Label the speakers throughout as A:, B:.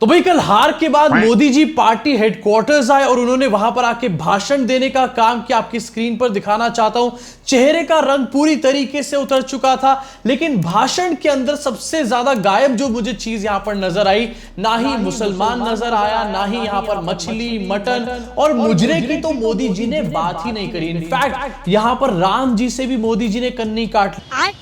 A: तो भाई कल हार के बाद मोदी जी पार्टी हेडक्वार्टर्स आए और उन्होंने वहां पर आके भाषण देने का काम किया। आपकी स्क्रीन पर दिखाना चाहता हूं, चेहरे का रंग पूरी तरीके से उतर चुका था, लेकिन भाषण के अंदर सबसे ज्यादा गायब जो मुझे चीज यहां पर नजर आई, ना ही मुसलमान नजर आया, ना ही यहां पर मछली मटन और मुजरे की तो मोदी जी ने बात ही नहीं करी। इनफैक्ट यहां पर राम जी से भी मोदी जी ने कन्नी काट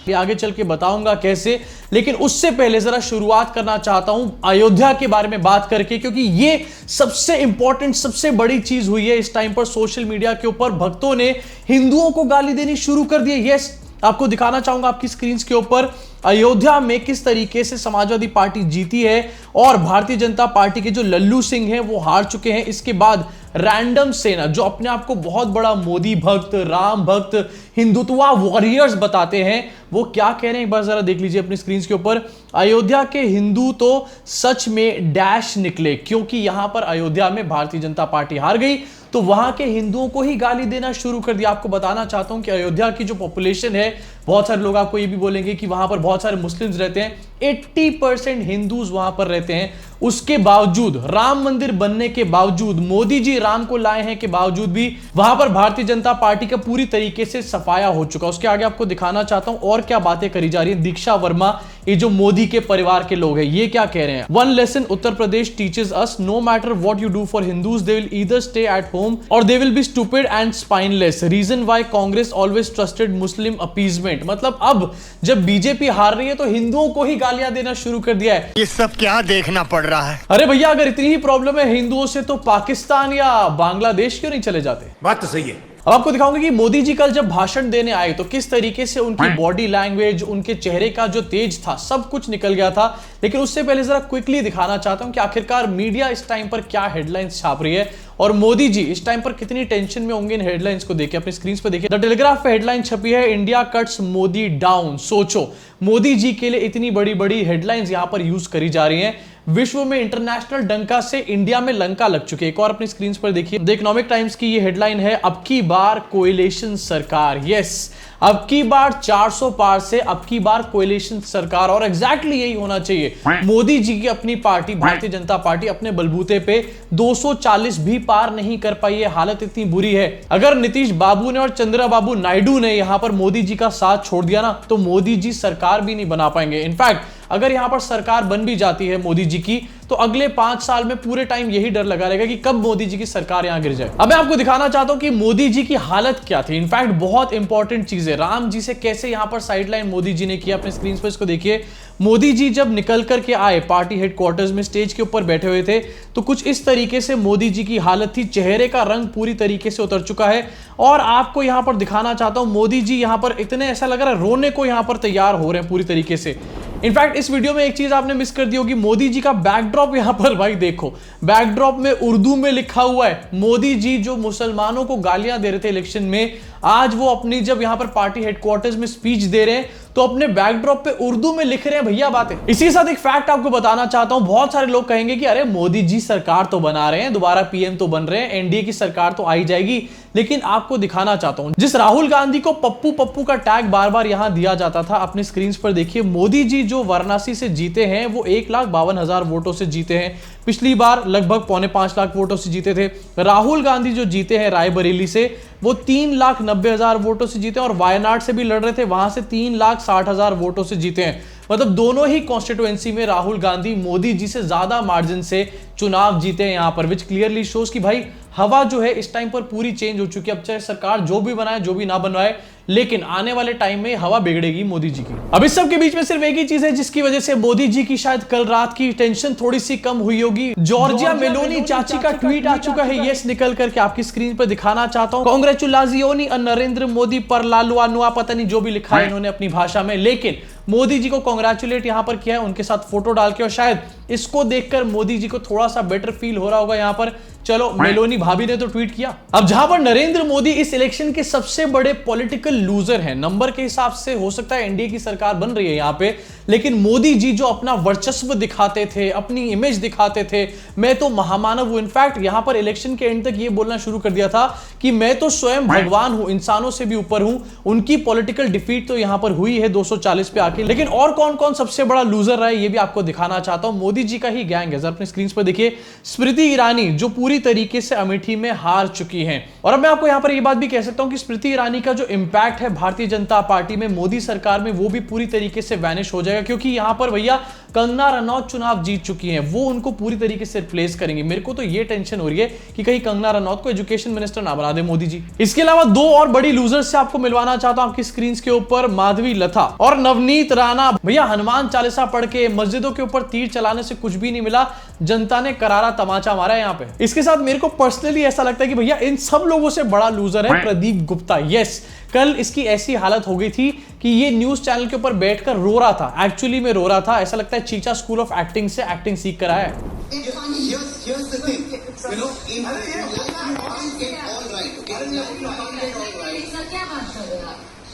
A: ली। आगे चल के बताऊंगा कैसे, लेकिन उससे पहले जरा शुरुआत करना चाहता हूं अयोध्या के बारे में बात करके, क्योंकि ये सबसे इंपॉर्टेंट सबसे बड़ी चीज हुई है। इस टाइम पर सोशल मीडिया के ऊपर भक्तों ने हिंदुओं को गाली देनी शुरू कर दी है। यस, आपको दिखाना चाहूंगा आपकी स्क्रीन के ऊपर अयोध्या में किस तरीके से समाजवादी पार्टी जीती है और भारतीय जनता पार्टी के जो लल्लू सिंह हैं वो हार चुके हैं। इसके बाद रैंडम सेना जो अपने आप को बहुत बड़ा मोदी भक्त, राम भक्त, हिंदुत्वा वॉरियर्स बताते हैं, वो क्या कह रहे हैं एक बार जरा देख लीजिए अपनी स्क्रीन के ऊपर। अयोध्या के हिंदू तो सच में डैश निकले, क्योंकि यहां पर अयोध्या में भारतीय जनता पार्टी हार गई तो वहां के हिंदुओं को ही गाली देना शुरू कर दिया। आपको बताना चाहता हूं कि अयोध्या की जो पॉपुलेशन है, बहुत सारे लोग आपको ये भी बोलेंगे कि वहां पर बहुत सारे मुस्लिम्स रहते हैं, 80% हिंदूज वहां पर रहते हैं। उसके बावजूद, राम मंदिर बनने के बावजूद, मोदी जी राम को लाए हैं के बावजूद भी वहां पर भारतीय जनता पार्टी का पूरी तरीके से सफाया हो चुका। उसके आगे आपको दिखाना चाहता हूं और क्या बातें करी जा रही है। दीक्षा वर्मा, ये जो मोदी के परिवार के लोग हैं, ये क्या कह रहे हैं। One lesson Uttar Pradesh teaches us, no matter what you do for Hindus, they will either stay at home और they will be stupid and spineless. Reason why Congress always trusted Muslim appeasement. मतलब अब जब बीजेपी हार रही है तो हिंदुओं को ही गालियां देना शुरू कर दिया है।
B: ये सब क्या देखना पड़ रहा है।
A: अरे भैया, अगर इतनी ही प्रॉब्लम है हिंदुओं से तो पाकिस्तान या बांग्लादेश क्यों नहीं चले जाते।
C: बात तो सही है।
A: अब आपको दिखाऊंगा कि मोदी जी कल जब भाषण देने आए तो किस तरीके से उनकी बॉडी लैंग्वेज, उनके चेहरे का जो तेज था, सब कुछ निकल गया था। लेकिन उससे पहले जरा क्विकली दिखाना चाहता हूं कि आखिरकार मीडिया इस टाइम पर क्या हेडलाइंस छाप रही है और मोदी जी इस टाइम पर कितनी टेंशन में होंगे। इन हेडलाइंस को देखिए, अपनी स्क्रीन पर देखिए। द टेलीग्राफ पे हेडलाइन छपी है, इंडिया कट्स मोदी डाउन। सोचो, मोदी जी के लिए इतनी बड़ी बड़ी हेडलाइंस यहां पर यूज करी जा रही हैं। विश्व में इंटरनेशनल डंका से इंडिया में लंका लग चुकी है। एक और अपनी स्क्रीन पर देखिए, द इकोनॉमिक टाइम्स की ये हेडलाइन है, अब की बार कोएलिशन सरकार। यस, अब की बार 400 पार से अब की बार कोएलिशन सरकार, और एग्जैक्टली यही होना चाहिए। मोदी जी की अपनी पार्टी भारतीय जनता पार्टी अपने बलबूते पे 240 भी पार नहीं कर पाई है। हालत इतनी बुरी है, अगर नीतीश बाबू ने और चंद्रबाबू नायडू ने यहां पर मोदी जी का साथ छोड़ दिया ना, तो मोदी जी सरकार भी नहीं बना पाएंगे। इनफैक्ट अगर यहां पर सरकार बन भी जाती है मोदी जी की, तो अगले 5 साल में पूरे टाइम यही डर लगा रहेगा कि कब मोदी जी की सरकार यहां गिर जाए। अब मैं आपको दिखाना चाहता हूं कि मोदी जी की हालत क्या थी। इनफैक्ट बहुत इंपॉर्टेंट चीज है, राम जी से कैसे यहां पर साइडलाइन मोदी जी ने किया। अपने स्क्रीन पर इसको देखिए। मोदी जी जब निकल करके आए पार्टी हेडक्वार्टर्स में, स्टेज के ऊपर बैठे हुए थे, तो कुछ इस तरीके से मोदी जी की हालत थी। चेहरे का रंग पूरी तरीके से उतर चुका है और आपको यहां पर दिखाना चाहता हूं, मोदी जी यहां पर इतने ऐसा लग रहा है रोने को यहां पर तैयार हो रहे हैं पूरी तरीके से। इनफैक्ट इस वीडियो में एक चीज आपने मिस कर दी होगी, मोदी जी का बैकड्रॉप यहां पर भाई देखो, बैकड्रॉप में उर्दू में लिखा हुआ है। मोदी जी जो मुसलमानों को गालियां दे रहे थे इलेक्शन में, आज वो अपनी जब यहां पर पार्टी हेडक्वार्टर्स में स्पीच दे रहे हैं तो अपने बैकड्रॉप पे उर्दू में लिख रहे हैं भैया बातें। इसी के साथ एक फैक्ट आपको बताना चाहता हूं, बहुत सारे लोग कहेंगे कि अरे मोदी जी सरकार तो बना रहे हैं, दोबारा पीएम तो बन रहे हैं, एनडीए की सरकार तो आई जाएगी। लेकिन आपको दिखाना चाहता हूं, जिस राहुल गांधी को पप्पू पप्पू का टैग बार बार यहां दिया जाता था, अपनी स्क्रीन पर देखिए, मोदी जी जो वाराणसी से जीते हैं वो 1,52,000 वोटों से जीते हैं। पिछली बार लगभग 4.25 लाख वोटों से जीते थे। राहुल गांधी जो जीते हैं रायबरेली से, वो 3,90,000 वोटों से जीते हैं और वायनाड से भी लड़ रहे थे, वहां से 3,60,000 वोटों से जीते हैं। मतलब दोनों ही कॉन्स्टिट्यूएंसी में राहुल गांधी मोदी जी से ज्यादा मार्जिन से चुनाव जीते हैं यहां पर, विच क्लियरली शोज कि भाई हवा जो है इस टाइम पर पूरी चेंज हो चुकी है। अब चाहे सरकार जो भी बनाए जो भी ना बनवाए, लेकिन आने वाले टाइम में हवा बिगड़ेगी मोदी जी की। अब इस सब के बीच में सिर्फ एक ही चीज है जिसकी वजह से मोदी जी की शायद कल रात की टेंशन थोड़ी सी कम हुई होगी। जॉर्जिया मेलोनी चाची का ट्वीट आ चुका है, यस, निकल करके आपकी स्क्रीन पर दिखाना चाहता हूं। कांग्रेचुलाजियोनी नरेंद्र मोदी पर लालू अनुआ, पता नहीं जो भी लिखा है इन्होंने अपनी भाषा में, लेकिन मोदी जी को कांग्रेचुलेट यहां पर किया है उनके साथ फोटो डाल के, और शायद इसको देखकर मोदी जी को थोड़ा सा बेटर फील हो रहा होगा यहां पर। चलो, मेलोनी भाभी ने तो ट्वीट किया। अब जहां पर नरेंद्र मोदी इस इलेक्शन के सबसे बड़े पॉलिटिकल लूजर हैं, नंबर के हिसाब से हो सकता है एनडीए की सरकार बन रही है यहां पे, लेकिन मोदी जी जो अपना वर्चस्व दिखाते थे, अपनी इमेज दिखाते थे, मैं तो महामानव हूं। इनफैक्ट यहां पर इलेक्शन के एंड तक ये बोलना शुरू कर दिया था कि मैं तो स्वयं भगवान हूं, इंसानों से भी ऊपर हूं। उनकी पॉलिटिकल डिफीट तो यहां पर हुई है 240 पे आके। लेकिन और कौन कौन सबसे बड़ा लूजर रहा है ये भी आपको दिखाना चाहता हूं। मोदी मोदी जी का ही गैंग है। अपने स्क्रीन पर देखिए स्मृति ईरानी जो पूरी तरीके से अमेठी में हार चुकी हैं। और अब मैं आपको यहां पर ये बात भी कह सकता हूं कि स्मृति ईरानी का जो इंपैक्ट है भारतीय जनता पार्टी में, मोदी सरकार में, वो भी पूरी तरीके से वैनिश हो जाएगा, क्योंकि यहां पर भैया कंगना रनौत चुनाव जीत चुकी हैं, वो उनको पूरी तरीके से रिप्लेस करेंगे। मेरे को तो ये टेंशन हो रही है कि कहीं कंगना रनौत को एजुकेशन मिनिस्टर ना बना दे मोदी जी। इसके अलावा दो और बड़ी लूजर्स से आपको मिलवाना चाहता हूं आपकी स्क्रीन के ऊपर, माधवी लता और नवनीत राणा। भैया हनुमान चालीसा पढ़ के मस्जिदों के ऊपर तीर चलाने से कुछ भी नहीं मिला, जनता ने करारा तमाचा मारा है यहाँ पे। इसके साथ मेरे को पर्सनली ऐसा लगता है कि भैया इन सब लोगों से बड़ा लूजर है प्रदीप गुप्ता। यस, कल इसकी ऐसी हालत हो गई थी कि ये न्यूज चैनल के ऊपर बैठकर रो रहा था, एक्चुअली में रो रहा था। ऐसा लगता है चीचा स्कूल ऑफ एक्टिंग से एक्टिंग सीख कर आया है।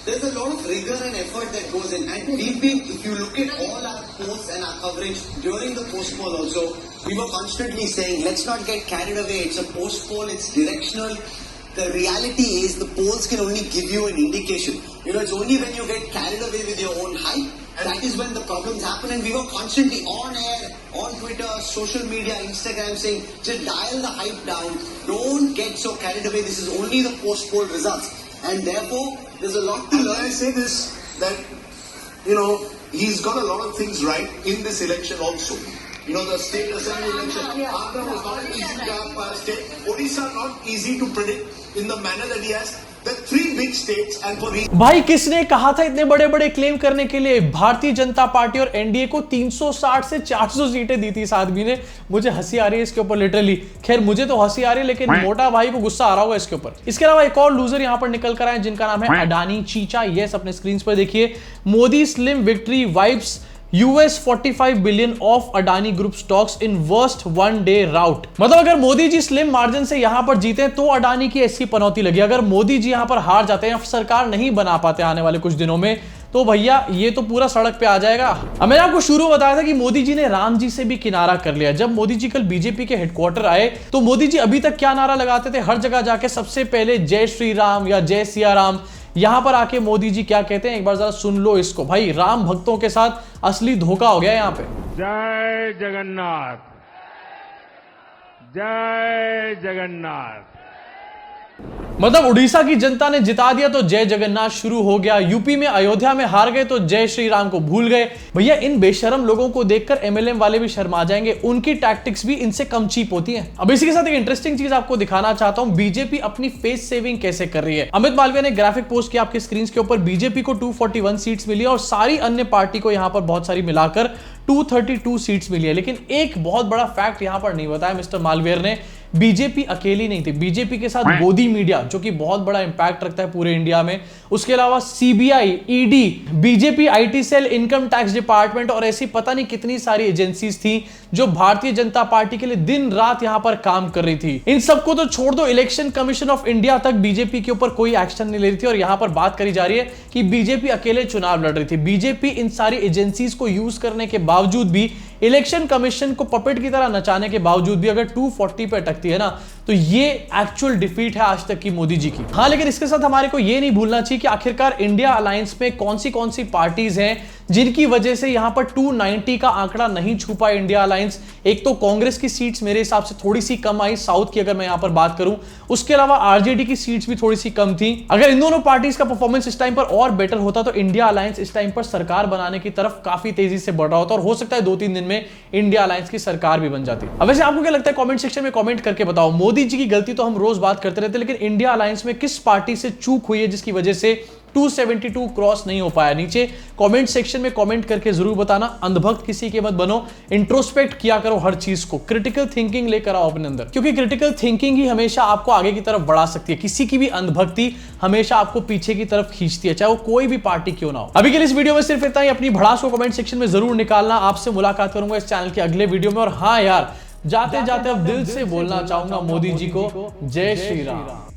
C: There's a lot of rigor and effort that goes in, and we've been, if you look at all our posts and our coverage during the post poll also, we were constantly saying, let's not get carried away. It's a post poll, it's directional. The reality is the polls can only give you an indication. You know, it's only when you get carried away with your own hype, that is when the problems happen. And we were constantly on air, on Twitter, social media, Instagram saying, just dial the hype down. Don't get so carried away. This is only the post poll results. And therefore, there's a lot to learn.
D: I say this, that, you know, he's got a lot of things right in this election also. You know, the state assembly election, Andhra was not an easy state. Odisha not easy to predict in the manner that he has. The three big states and for
A: भाई किसने कहा था इतने बड़े बड़े claim करने के लिए? भारतीय जनता पार्टी और एनडीए को 360 से 400 सीटें दी थी इस आदमी ने। मुझे हंसी आ रही है इसके ऊपर लिटरली। खैर मुझे तो हंसी आ रही है, लेकिन मोटा भाई को गुस्सा आ रहा होगा इसके ऊपर। इसके अलावा एक और लूजर यहां पर निकल कर आए जिनका नाम है अडानी चीचा। यस, अपने स्क्रीन पर देखिए, Modi slim victory vibes $45 billion of Adani group stocks in worst one day rout. मतलब अगर मोदी जी स्लिम मार्जिन से यहां पर जीते तो अडानी की ऐसी पनौती लगी। अगर मोदी जी यहां पर हार जाते हैं, सरकार नहीं बना पाते आने वाले कुछ दिनों में, तो भैया ये तो पूरा सड़क पे आ जाएगा। अब मैंने आपको शुरू बताया था कि मोदी जी ने राम जी से भी किनारा कर लिया। जब मोदी जी कल बीजेपी के हेडक्वार्टर आए तो मोदी जी अभी तक क्या नारा लगाते थे? हर जगह जाके सबसे पहले जय श्री राम या जय सिया राम। यहां पर आके मोदी जी क्या कहते हैं, एक बार जरा सुन लो इसको। भाई राम भक्तों के साथ असली धोखा हो गया यहां पे।
E: जय जगन्नाथ, जय जगन्नाथ।
A: मतलब उड़ीसा की जनता ने जिता दिया तो जय जगन्नाथ शुरू हो गया, यूपी में अयोध्या में हार गए तो जय श्री राम को भूल गए। भैया इन बेशरम लोगों को देखकर एमएलएम वाले भी शर्मा जाएंगे, उनकी टैक्टिक्स भी इनसे कम चीप होती हैं। अब इसी के साथ एक इंटरेस्टिंग चीज आपको दिखाना चाहता हूं, बीजेपी अपनी फेस सेविंग कैसे कर रही है। अमित मालवीय ने ग्राफिक पोस्ट किया आपके स्क्रीन के ऊपर, बीजेपी को 241 सीट्स मिली और सारी अन्य पार्टी को यहां पर बहुत सारी मिलाकर 232 सीट्स मिली है। लेकिन एक बहुत बड़ा फैक्ट यहां पर नहीं बताया मिस्टर मालवीय ने, बीजेपी अकेली नहीं थी, बीजेपी के साथ गोदी मीडिया जो कि बहुत बड़ा इंपैक्ट रखता है पूरे इंडिया में, उसके अलावा CBI, ED, BJP IT cell, income tax department और ऐसी पता नहीं कितनी सारी एजेंसीज थी जो भारतीय जनता पार्टी के लिए दिन रात यहां पर काम कर रही थी। इन सबको तो छोड़ दो, इलेक्शन कमीशन ऑफ इंडिया तक बीजेपी के ऊपर कोई एक्शन नहीं ले रही थी और यहां पर बात करी जा रही है कि बीजेपी अकेले चुनाव लड़ रही थी। बीजेपी इन सारी एजेंसीज को यूज करने के बावजूद भी, इलेक्शन कमीशन को पपेट की तरह नचाने के बावजूद भी अगर 240 पे अटकती है ना, तो ये एक्चुअल डिफीट है आज तक की मोदी जी की। हाँ, लेकिन इसके साथ हमारे को ये नहीं भूलना चाहिए कि आखिरकार इंडिया अलायंस में कौन सी पार्टीज हैं जिनकी वजह से यहां पर 290 का आंकड़ा नहीं छू पाया इंडिया अलायंस। एक तो कांग्रेस की सीट्स मेरे हिसाब से थोड़ी सी कम आई, साउथ की अगर मैं यहां पर बात करूं, उसके अलावा आरजेडी की सीट्स भी थोड़ी सी कम थी। अगर इन दोनों पार्टीज का परफॉर्मेंस इस टाइम पर और बेटर होता तो इंडिया अलायंस इस टाइम पर सरकार बनाने की तरफ काफी तेजी से बढ़ रहा होता और हो सकता है 2-3 दिन में इंडिया अलायंस की सरकार भी बन जाती। अब वैसे आपको क्या लगता है, कमेंट सेक्शन में कमेंट करके बताओ। मोदी जी की गलती तो हम रोज बात करते रहते, लेकिन इंडिया अलायंस में किस पार्टी से चूक हुई है जिसकी वजह से 272 क्रॉस नहीं हो पाया? नीचे कमेंट सेक्शन में कमेंट करके जरूर बताना। अंधभक्त किसी के मत बनो, इंट्रोस्पेक्ट किया करो हर चीज को, क्रिटिकल थिंकिंग लेकर आओ अपने अंदर, क्योंकि क्रिटिकल थिंकिंग ही हमेशा आपको आगे की तरफ बढ़ा सकती है। किसी की भी अंधभक्ति हमेशा आपको पीछे की तरफ खींचती है, चाहे वो कोई भी पार्टी क्यों ना हो। अभी के लिए इस वीडियो में सिर्फ इतना ही। अपनी भड़ास को कमेंट सेक्शन में जरूर निकालना। आपसे मुलाकात करूंगा इस चैनल के अगले वीडियो में। और हाँ यार, जाते जाते अब दिल से बोलना चाहूंगा मोदी जी को जय श्री राम।